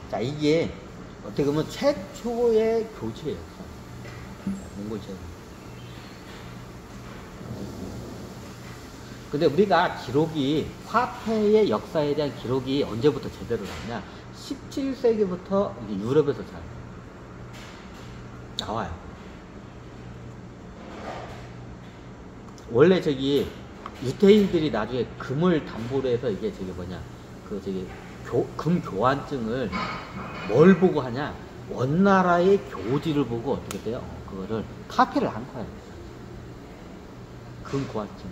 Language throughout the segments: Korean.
자, 이게 어떻게 보면 최초의 교지예요. 몽골 제국. 근데 우리가 기록이, 화폐의 역사에 대한 기록이 언제부터 제대로 나오냐? 17세기부터 유럽에서 잘 나와요. 원래 저기 유태인들이 나중에 금을 담보로 해서 이게 저기 뭐냐, 그 저기 금 교환증을 뭘 보고 하냐? 원나라의 교지를 보고 어떻게 돼요? 그거를 카피를 한 거예요. 금 교환증.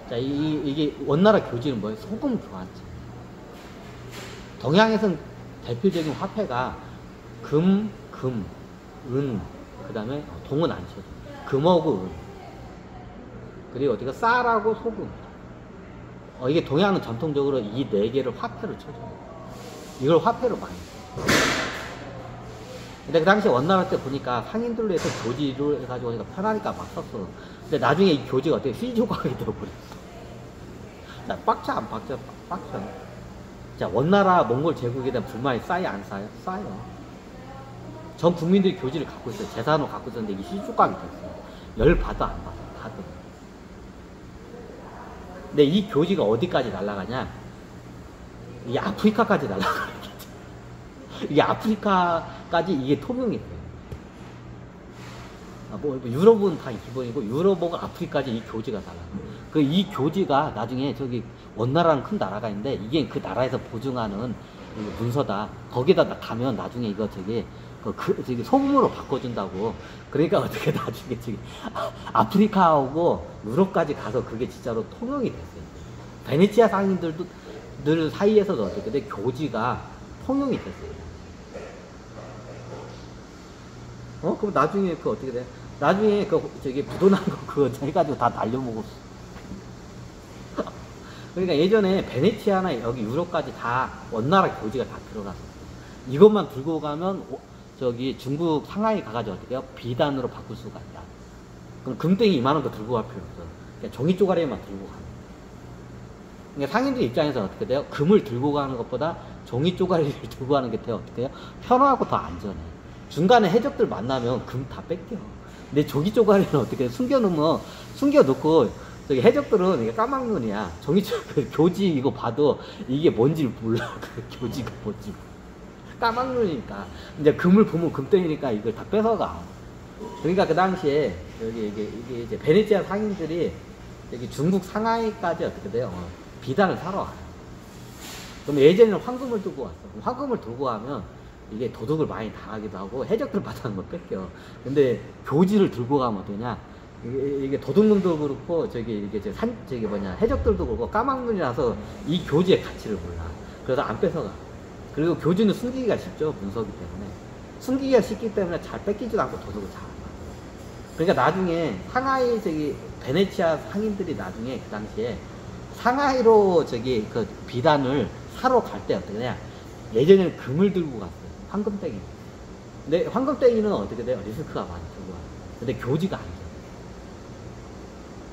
자, 이게 원나라 교지는 뭐예요? 소금 교환증. 동양에서는 대표적인 화폐가 금, 은, 그 다음에 동은 안 쳐져. 금하고 은. 그리고 어디가 쌀하고 소금. 이게 동양은 전통적으로 이 네 개를 화폐로 쳐줘요. 이걸 화폐로 많이 써. 근데 그 당시에 원나라 때 보니까 상인들로 해서 교지를 해가지고 하니까 편하니까 막 썼어. 근데 나중에 이 교지가 어떻게 휘조각이 되어버렸어. 자, 빡쳐 안 빡쳐? 빡쳐. 자, 원나라 몽골 제국에 대한 불만이 쌓여 안 쌓여? 쌓여. 전 국민들이 교지를 갖고 있어요. 재산으로 갖고 있었는데 이게 휘조각이 됐어요. 열 받아 안 받아? 받아. 근데 이 교지가 어디까지 날아가냐? 이게 아프리카까지 날아가는 거죠. 이게 아프리카까지 이게 통용이 돼요. 뭐 유럽은 다 기본이고 유럽하고 아프리카까지 이 교지가 달라요. 그 이 교지가 나중에 저기 원나라는 큰 나라가 있는데 이게 그 나라에서 보증하는 문서다. 거기다 가면 나중에 이거 저기 소금으로 바꿔준다고. 그러니까 어떻게 나중에 저기 아프리카하고 유럽까지 가서 그게 진짜로 통용이 됐어요. 베네치아 상인들도 늘 사이에서도 어떻게 돼? 교지가 통용이 됐어요. 그럼 나중에 그 어떻게 돼? 나중에 그 저기 부도난 거 그거 해가지고 다 날려먹었어. 그러니까 예전에 베네치아나 여기 유럽까지 다 원나라 교지가 다 들어갔어. 이것만 들고 가면 저기 중국 상하이 가가지고 어떻게 해요? 비단으로 바꿀 수가 있다. 그럼 금땡이 이만한 거 들고 갈 필요 없어. 그냥 종이 쪼가리만 들고 가는. 그러니까 상인들 입장에서 어떻게 돼요? 금을 들고 가는 것보다 종이 쪼가리를 들고 가는 게 더 어떻게 해요? 편하고 더 안전해. 중간에 해적들 만나면 금 다 뺏겨. 근데 종이 쪼가리는 어떻게 해요? 숨겨놓고 저기 해적들은 이게 까막눈이야. 교지 이거 봐도 이게 뭔지를 몰라. 그 교지가 뭔지. 까막눈이니까. 이제 금을 보면 금땡이니까 이걸 다 뺏어가. 그러니까 그 당시에 이게 이제 베네치아 상인들이 여기 중국 상하이까지 어떻게 돼요? 비단을 사러 와요. 그럼 예전에는 황금을 들고 왔어. 황금을 들고 가면 이게 도둑을 많이 당하기도 하고 해적들 받아는 거 뺏겨. 근데 교지를 들고 가면 어떠냐? 이게 도둑놈도 그렇고 저기 뭐냐 해적들도 그렇고 까막눈이라서 이 교지의 가치를 몰라. 그래서 안 뺏어가. 그리고 교지는 숨기기가 쉽죠. 문서기 때문에. 숨기기가 쉽기 때문에 잘 뺏기지도 않고 도둑을 잘 안 받아. 그러니까 나중에 상하이 저기 베네치아 상인들이 나중에 그 당시에 상하이로 저기 그 비단을 사러 갈 때 어떻게 되냐? 예전에는 금을 들고 갔어요. 황금땡이. 근데 황금땡이는 어떻게 돼요? 리스크가 많이 들고 와요. 근데 교지가 안 돼.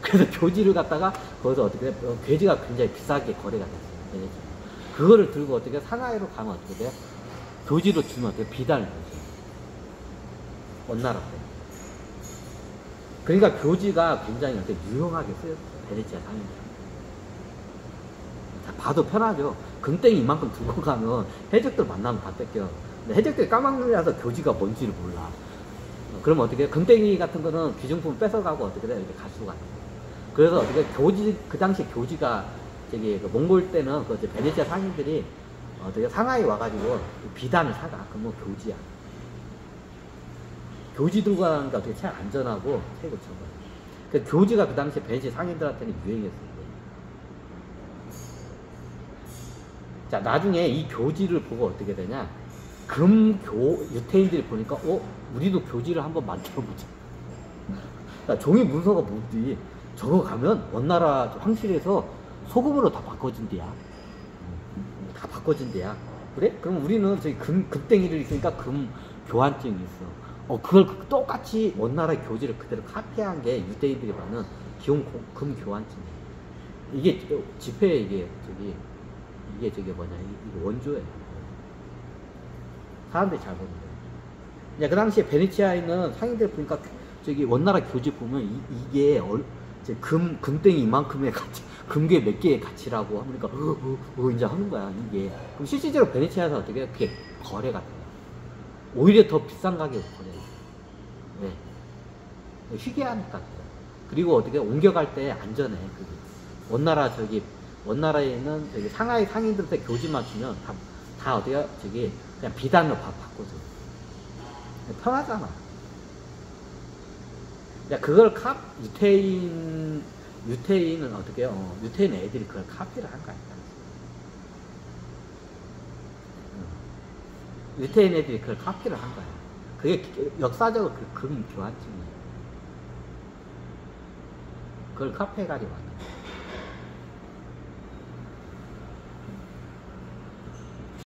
그래서 교지를 갖다가 거기서 어떻게 돼요? 교지가 굉장히 비싸게 거래가 됐어요. 그거를 들고 어떻게 상하이로 가면 어떻게 돼요? 교지로 주면 어떻게 비단을 주죠. 원나라 때. 그러니까 교지가 굉장히 어떻게 유용하게 쓰였어요. 베네치아 상인들. 봐도 편하죠. 금땡이 이만큼 들고 가면 해적들 만나면 다 뺏겨. 근데 해적들이 까막눈이라서 교지가 뭔지를 몰라. 그러면 어떻게, 금땡이 같은 거는 귀중품 뺏어가고 어떻게 돼? 이렇게 갈 수가 있어. 그래서 어떻게 교지, 그 당시 교지가 저기 그 몽골 때는 그 베네치아 상인들이 어떻게 상하이 와가지고 비단을 사가. 그럼 뭐 교지야. 교지 들고 가는 게 어떻게 제일 안전하고 최고 저거. 그 교지가 그 당시 베네치아 상인들한테는 유행했어요. 자, 나중에 이 교지를 보고 어떻게 되냐? 유태인들이 보니까, 우리도 교지를 한번 만들어보자. 야, 종이 문서가 뭔지, 저거 가면 원나라 황실에서 소금으로 다 바꿔준대야. 다 바꿔준대야. 그래? 그럼 우리는 저기 금땡이를 있으니까 금 교환증이 있어. 그걸 똑같이 원나라 교지를 그대로 카피한 게 유태인들이 받는 기본 금 교환증이야. 이게 지폐에 이게 저기 뭐냐, 이게 원조예요. 사람들이 잘 모르는 거예요. 이제 그 당시에 베네치아에는 상인들 보니까 저기 원나라 교지 보면 이게 이제 금땡이 이만큼의 가치, 금괴 몇 개의 가치라고 하니까 이제 하는 거야 이게. 그럼 실질적으로 베네치아에서 어떻게 그게 거래가 돼요. 오히려 더 비싼 가격으로 거래해요. 네. 희귀하니까. 그리고 어떻게 옮겨갈 때 안전해. 그게. 원나라에는 저기 상하이 상인들한테 교지 맞추면 다 어디가 저기 그냥 비단으로 바꿔줘. 편하잖아. 야, 그걸 유태인은 어떻게 해요? 유태인 애들이 그걸 카피를 한 거야. 유태인 애들이 그걸 카피를 한 거야. 그게 역사적으로 그 금 교환증이에요. 그걸 카피해가지고 왔다.